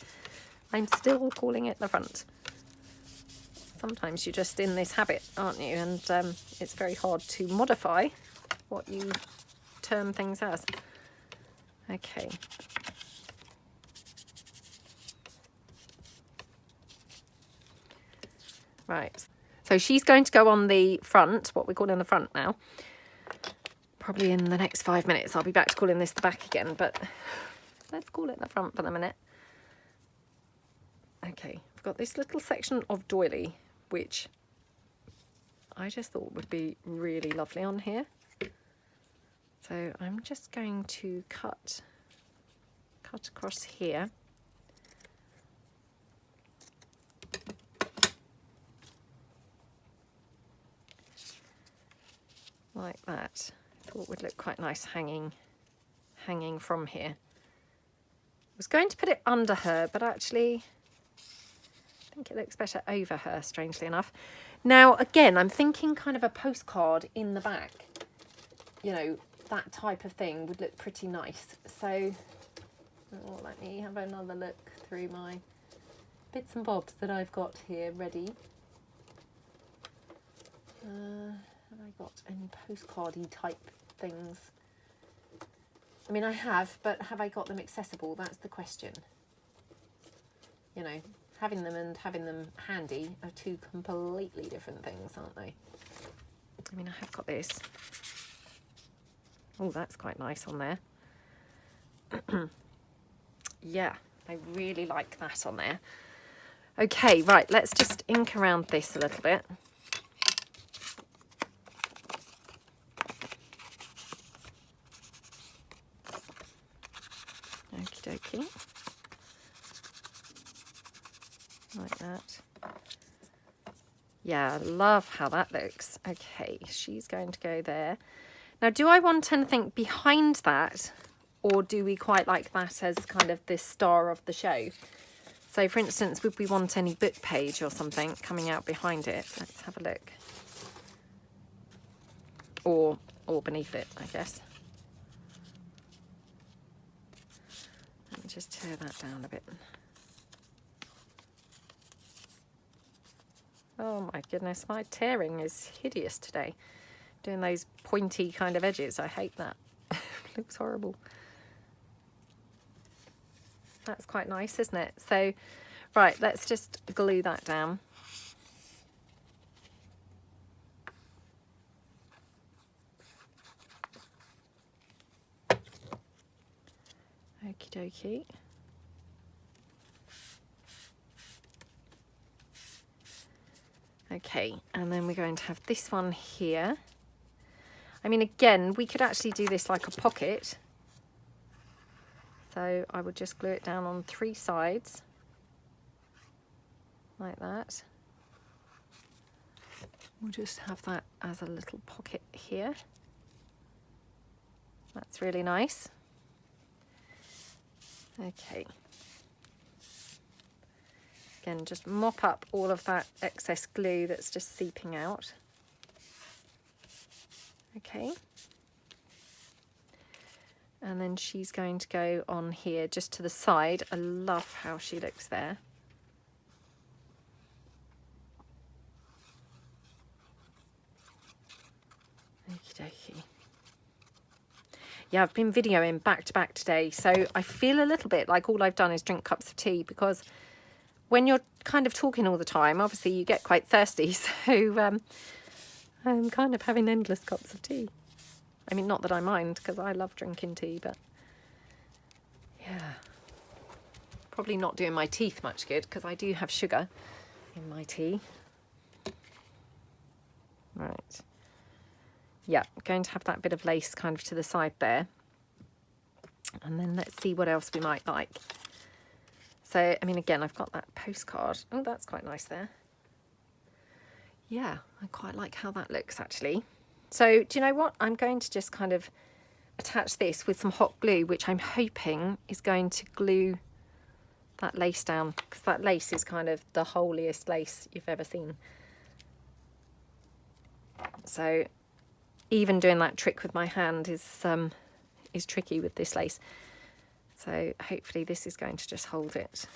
I'm still calling it the front. Sometimes you're just in this habit, aren't you? And it's very hard to modify what you term things as. Okay. Right, so she's going to go on the front, what we're calling the front now. Probably in the next 5 minutes I'll be back to calling this the back again, but let's call it the front for the minute. Okay, I've got this little section of doily, which I just thought would be really lovely on here. So I'm just going to cut across here. Like that. I thought would look quite nice hanging from here. I was going to put it under her, but actually I think it looks better over her, strangely enough. Now, again, I'm thinking kind of a postcard in the back. You know, that type of thing would look pretty nice. So, let me have another look through my bits and bobs that I've got here ready. Have I got any postcardy type things? I mean, I have, but have I got them accessible? That's the question. You know, having them and having them handy are two completely different things, aren't they? I mean, I have got this. Oh, that's quite nice on there. Yeah, I really like that on there. Okay, right, let's just ink around this a little bit. Okie dokie. Like that. Yeah, I love how that looks. Okay, she's going to go there. Now, do I want anything behind that, or do we quite like that as kind of the star of the show? So, for instance, would we want any book page or something coming out behind it? Let's have a look. Or beneath it, I guess. Let me just tear that down a bit. Oh my goodness, my tearing is hideous today. Doing those pointy kind of edges, I hate that. Looks horrible. That's quite nice, isn't it? So, right, let's just glue that down. Okie dokie. Okay, and then we're going to have this one here. I mean, again, we could actually do this like a pocket. So I would just glue it down on 3 sides, like that. We'll just have that as a little pocket here. That's really nice. Okay. Again, just mop up all of that excess glue that's just seeping out. Okay. And then she's going to go on here just to the side. I love how she looks there. Okie dokie. Yeah, I've been videoing back to back today, so I feel a little bit like all I've done is drink cups of tea, because when you're kind of talking all the time, obviously you get quite thirsty, so I'm kind of having endless cups of tea. I mean, not that I mind, because I love drinking tea, but yeah. Probably not doing my teeth much good, because I do have sugar in my tea. Right. Yeah, going to have that bit of lace kind of to the side there. And then let's see what else we might like. So, I mean, again, I've got that postcard. Oh, that's quite nice there. Yeah, I quite like how that looks, actually. So, do you know what? I'm going to just kind of attach this with some hot glue, which I'm hoping is going to glue that lace down, because that lace is kind of the holiest lace you've ever seen. So, even doing that trick with my hand is tricky with this lace. So hopefully this is going to just hold it.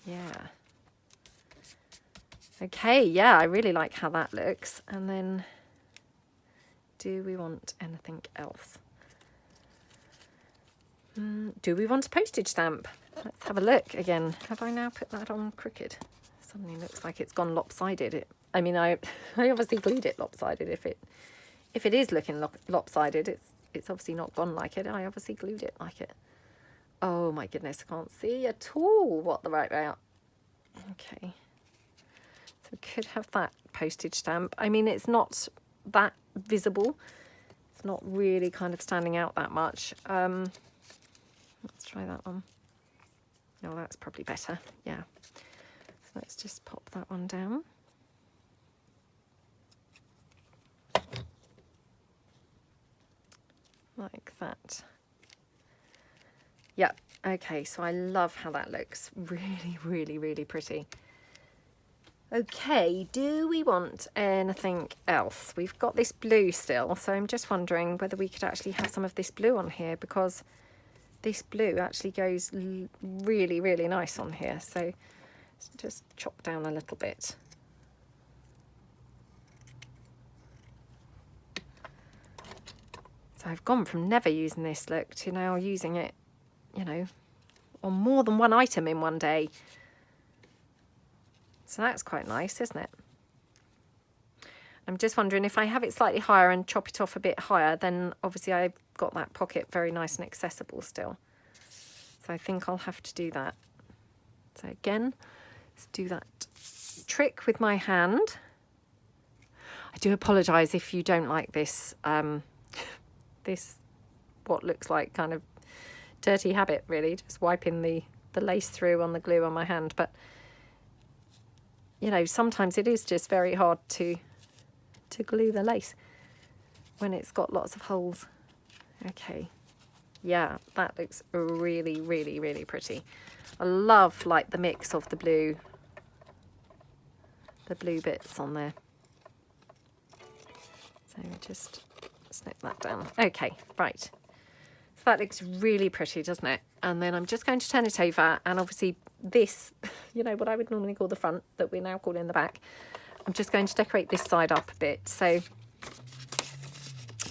Yeah. Okay, yeah, I really like how that looks. And then, do we want anything else? Do we want a postage stamp? Let's have a look again. Have I now put that on crooked? Suddenly looks like it's gone lopsided. I mean, I obviously glued it lopsided. If it is looking lopsided, it's obviously not gone like it. I obviously glued it like it. Oh my goodness, I can't see at all what the right way out. Okay. So we could have that postage stamp. I mean, it's not that visible. It's not really kind of standing out that much. Let's try that one. No, that's probably better. Yeah. So let's just pop that one down. Like that. Yeah, okay, so I love how that looks. Really, really, really pretty. Okay, do we want anything else? We've got this blue still, so I'm just wondering whether we could actually have some of this blue on here, because this blue actually goes really, really nice on here. So let's just chop down a little bit. So I've gone from never using this look to now using it, you know, on more than one item in one day. So that's quite nice, isn't it? I'm just wondering if I have it slightly higher and chop it off a bit higher, then obviously I've got that pocket very nice and accessible still. So I think I'll have to do that. So again, let's do that trick with my hand. I do apologise if you don't like this, this what looks like kind of dirty habit, really, just wiping the lace through on the glue on my hand. But you know, sometimes it is just very hard to glue the lace when it's got lots of holes. Okay, yeah, that looks really, really, really pretty. I love like the mix of the blue bits on there. So just snip that down. Okay, right. So that looks really pretty, doesn't it? And then I'm just going to turn it over, and obviously this, you know, what I would normally call the front, that we're now calling the back, I'm just going to decorate this side up a bit. So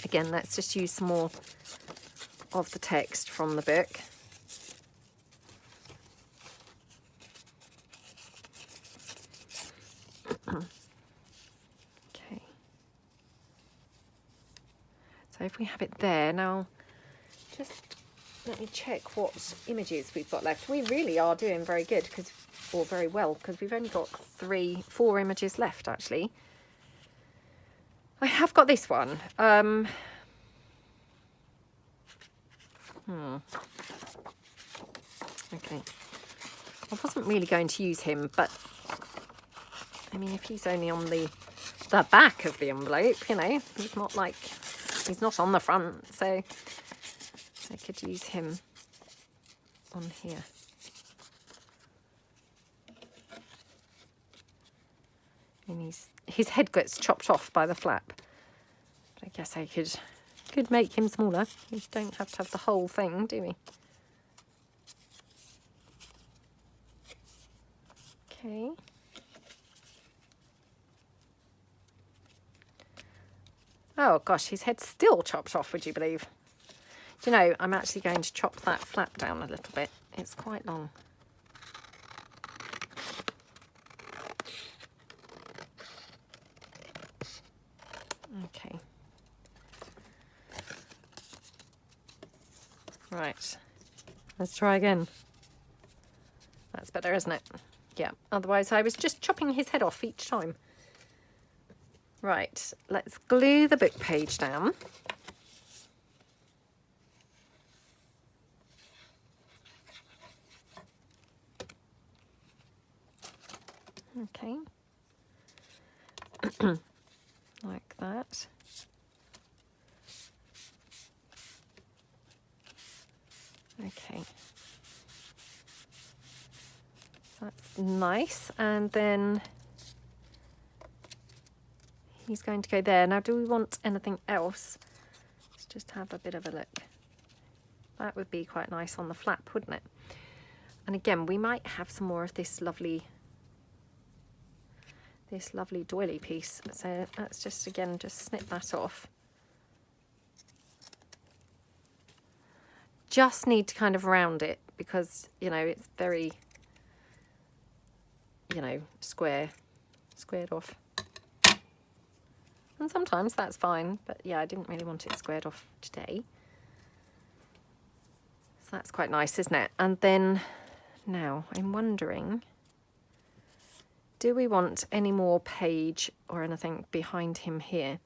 again, let's just use some more of the text from the book. Okay. So if we have it there, now just let me check what images we've got left. We really are doing very good, because, or very well, because we've only got 4 images left actually. I have got this one. Okay. I wasn't really going to use him, but I mean, if he's only on the back of the envelope, you know, he's not like, he's not on the front, so I could use him on here. And his head gets chopped off by the flap. But I guess I could make him smaller. We don't have to have the whole thing, do we? Okay. Oh gosh, his head's still chopped off, would you believe? Do you know, I'm actually going to chop that flap down a little bit. It's quite long. Okay. Right. Let's try again. That's better, isn't it? Yeah. Otherwise, I was just chopping his head off each time. Right. Let's glue the book page down. Okay. Like that. Okay. That's nice. And then he's going to go there. Now, do we want anything else? Let's just have a bit of a look. That would be quite nice on the flap, wouldn't it? And again, we might have some more of this lovely doily piece. So let's just, again, just snip that off. Just need to kind of round it, because, you know, it's very, you know, squared off. And sometimes that's fine, but yeah, I didn't really want it squared off today. So that's quite nice, isn't it? And then now I'm wondering, do we want any more page or anything behind him here?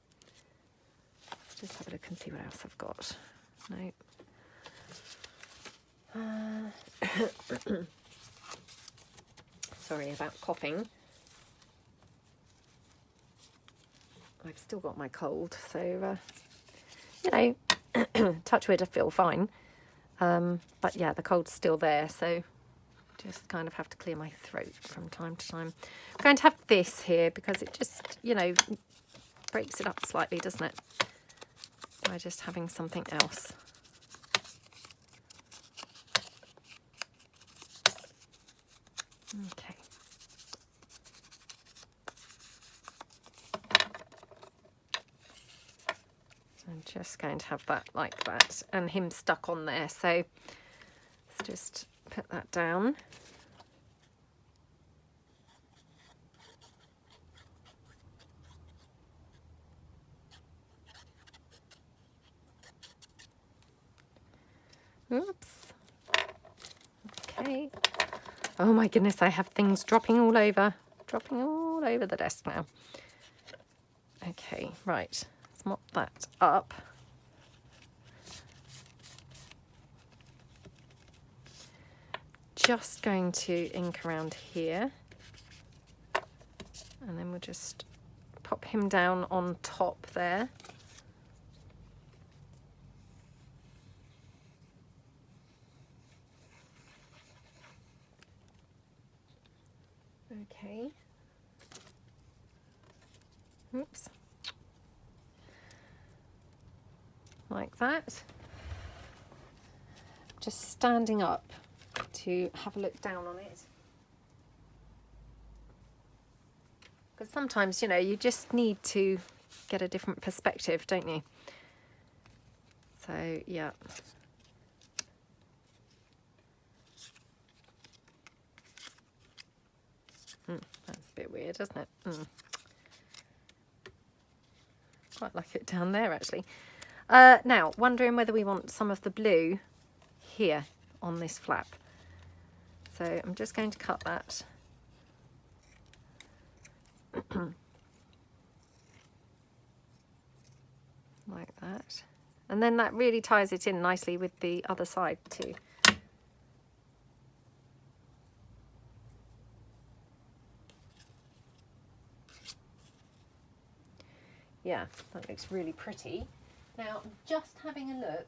Let's just have a look and see what else I've got. Nope. Sorry about coughing. I've still got my cold, so you know, touch wood, I feel fine. But yeah, the cold's still there, so Just kind of have to clear my throat from time to time. I'm going to have this here because it just, you know, breaks it up slightly, doesn't it? By just having something else. Okay. I'm just going to have that like that and him stuck on there. So let's just put that down. Oops. Okay. Oh my goodness, I have things dropping all over the desk now. Okay, right. Let's mop that up. Just going to ink around here. And then we'll just pop him down on top there. Okay. Oops. Like that. Just standing up to have a look down on it. Because sometimes, you know, you just need to get a different perspective, don't you? So, yeah. That's a bit weird, isn't it? Quite like it down there, actually. Now, wondering whether we want some of the blue here on this flap. So I'm just going to cut that. Like that. And then that really ties it in nicely with the other side too. Yeah, that looks really pretty. Now, I'm just having a look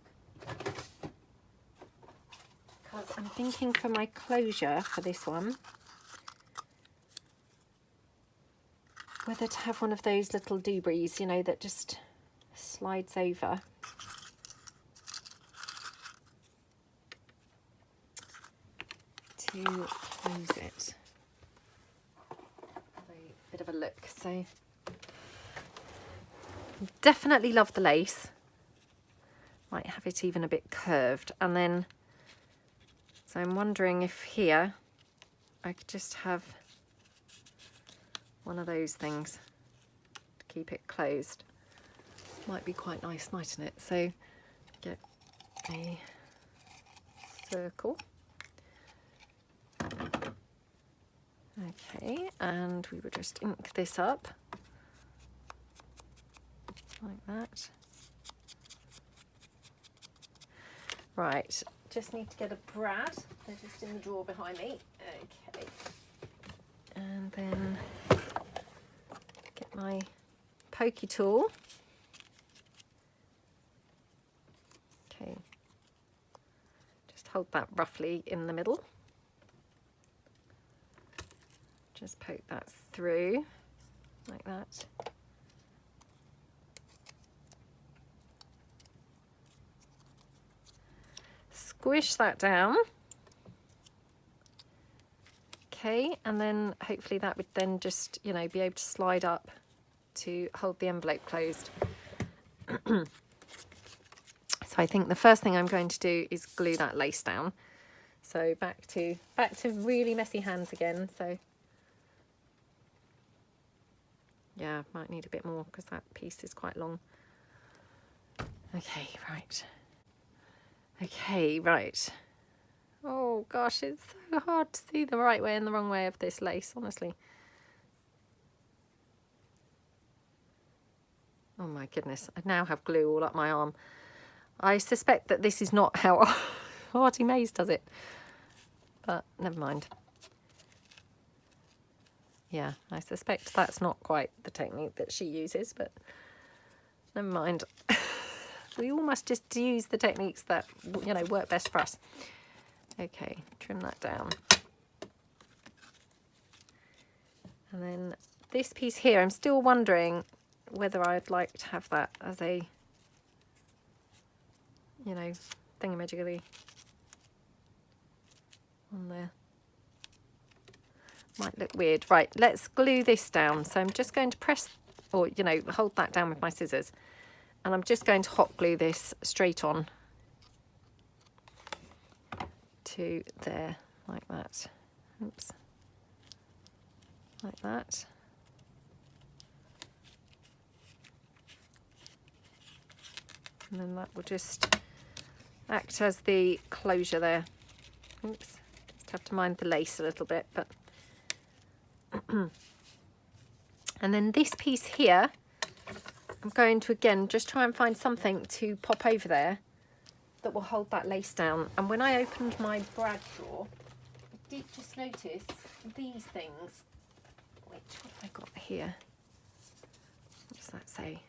because I'm thinking for my closure for this one, whether to have one of those little doobries, you know, that just slides over. To close it. Have a bit of a look. So, definitely love the lace. Might have it even a bit curved. And then, so I'm wondering if here I could just have one of those things to keep it closed. Might be quite nice, mightn't it? So get a circle. Okay, and we will just ink this up like that. Right, just need to get a brad. They're just in the drawer behind me. Okay, and then get my pokey tool. Okay, just hold that roughly in the middle. Just poke that through like that. Squish that down. Okay, and then hopefully that would then just, you know, be able to slide up to hold the envelope closed. So I think the first thing I'm going to do is glue that lace down. So back to really messy hands again. So yeah, might need a bit more because that piece is quite long. Okay, right. Okay, right. Oh gosh, it's so hard to see the right way and the wrong way of this lace, honestly. Oh my goodness, I now have glue all up my arm. I suspect that this is not how Artie Mays does it, but never mind. Yeah, I suspect that's not quite the technique that she uses, but never mind. We all must just use the techniques that, you know, work best for us. Okay, trim that down. And then this piece here, I'm still wondering whether I'd like to have that as a, you know, thingamajiggy on there. Might look weird. Right, let's glue this down. So I'm just going to press, or, you know, hold that down with my scissors. And I'm just going to hot glue this straight on to there, like that. Oops. Like that. And then that will just act as the closure there. Oops, just have to mind the lace a little bit, but and then this piece here, I'm going to again just try and find something to pop over there that will hold that lace down. And when I opened my brad drawer, I did just notice these things. Which, what have I got here? What does that say?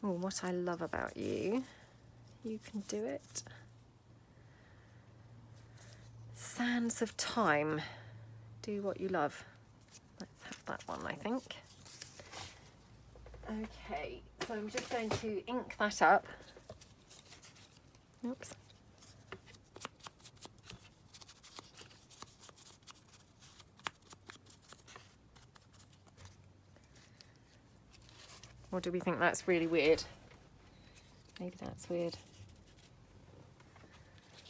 Oh, what I love about you. You can do it. Sands of Time. Do what you love. Let's have that one, I think. Okay, so I'm just going to ink that up. Oops. Or do we think that's really weird? Maybe that's weird.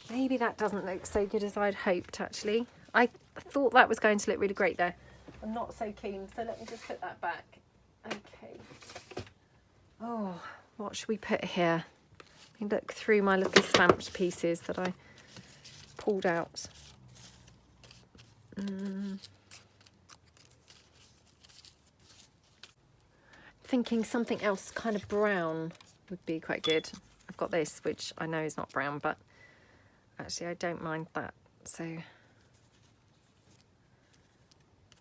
Maybe that doesn't look so good as I'd hoped, actually. I thought that was going to look really great there. I'm not so keen, so let me just put that back. Okay. Oh, what should we put here? Let me look through my little stamped pieces that I pulled out. Thinking something else kind of brown would be quite good. I've got this, which I know is not brown, but actually I don't mind that. So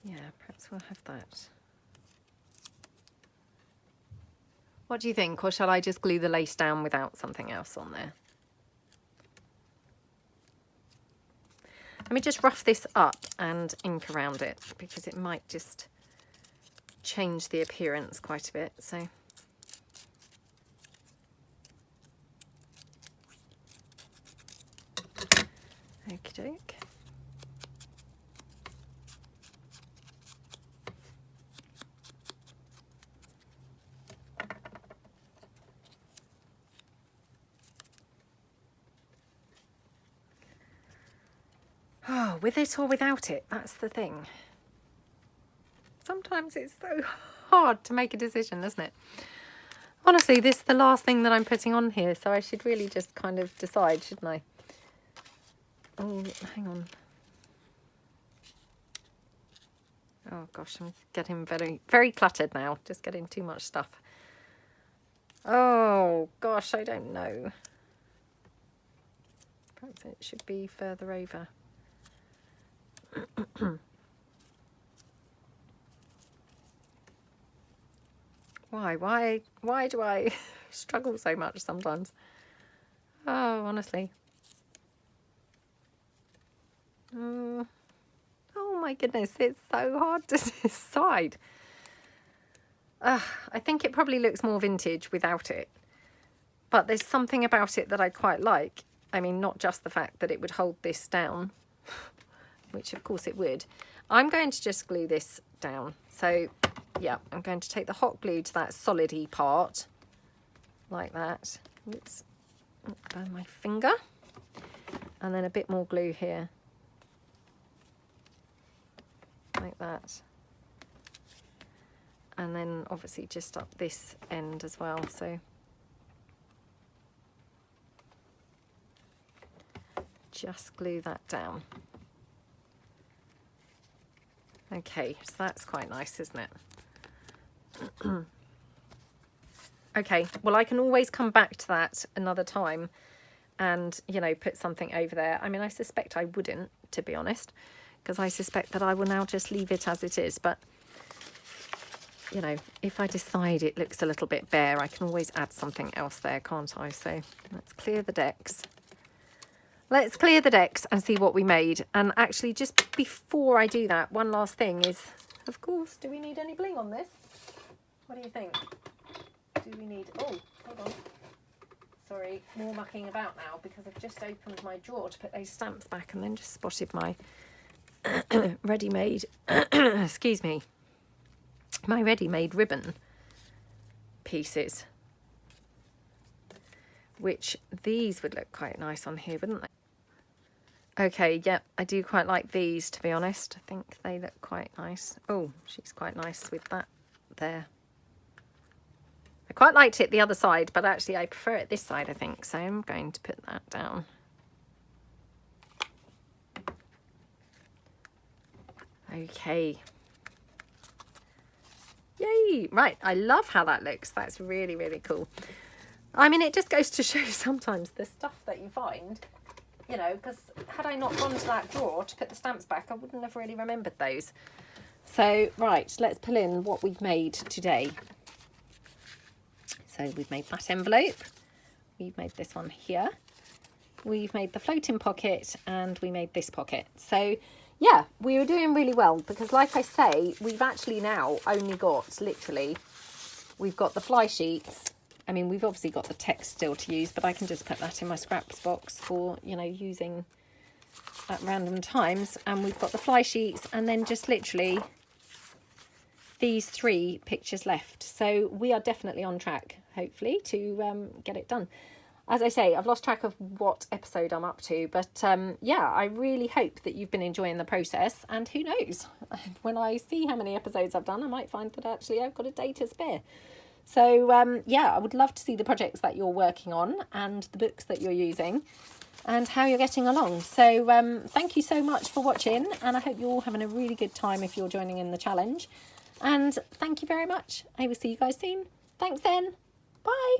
yeah, perhaps we'll have that. What do you think? Or shall I just glue the lace down without something else on there? Let me just rough this up and ink around it, because it might just change the appearance quite a bit. So okie doke. Oh, with it or without it, that's the thing. Sometimes it's so hard to make a decision, isn't it? Honestly, this is the last thing that I'm putting on here, so I should really just kind of decide, shouldn't I? Oh, hang on. Oh gosh, I'm getting very, very cluttered now. Just getting too much stuff. Oh gosh, I don't know. Perhaps it should be further over. Why do I struggle so much sometimes? Oh, honestly. Oh my goodness, it's so hard to decide. I think it probably looks more vintage without it, but there's something about it that I quite like. I mean, not just the fact that it would hold this down, which of course it would. I'm going to just glue this down. So yeah, I'm going to take the hot glue to that solidy part, like that. Oops, burn my finger. And then a bit more glue here, like that. And then obviously just up this end as well. So just glue that down. Okay, so that's quite nice, isn't it? Okay, well, I can always come back to that another time and, you know, put something over there. I mean, I suspect I wouldn't, to be honest, because I suspect that I will now just leave it as it is. But, you know, if I decide it looks a little bit bare, I can always add something else there, can't I? So let's clear the decks. let's clear the decks and see what we made. And actually, just before I do that, one last thing is, of course, do we need any bling on this? What do you think? Do we need... Oh, hold on. Sorry, more mucking about now because I've just opened my drawer to put those stamps back and then just spotted my ready-made, excuse me, my ready-made ribbon pieces, which these would look quite nice on here, wouldn't they? Okay, yeah, I do quite like these, to be honest. I think they look quite nice. Oh, she's quite nice with that there. I quite liked it the other side, but actually I prefer it this side, I think. So I'm going to put that down. Okay. Yay! Right, I love how that looks. That's really, really cool. I mean, it just goes to show sometimes the stuff that you find, you know, because had I not gone to that drawer to put the stamps back, I wouldn't have really remembered those. So, right, let's pull in what we've made today. So we've made that envelope, we've made this one here, we've made the floating pocket, and we made this pocket. So yeah, we were doing really well because, like I say, we've actually now only got, literally, we've got the fly sheets. I mean, we've obviously got the text still to use, but I can just put that in my scraps box for, you know, using at random times. And we've got the fly sheets and then just literally these 3 pictures left. So we are definitely on track, hopefully, to get it done. As I say, I've lost track of what episode I'm up to, but yeah, I really hope that you've been enjoying the process, and who knows, when I see how many episodes I've done, I might find that actually I've got a day to spare. So yeah, I would love to see the projects that you're working on and the books that you're using and how you're getting along. So thank you so much for watching, and I hope you're all having a really good time if you're joining in the challenge. And thank you very much. I will see you guys soon. Thanks then. Bye.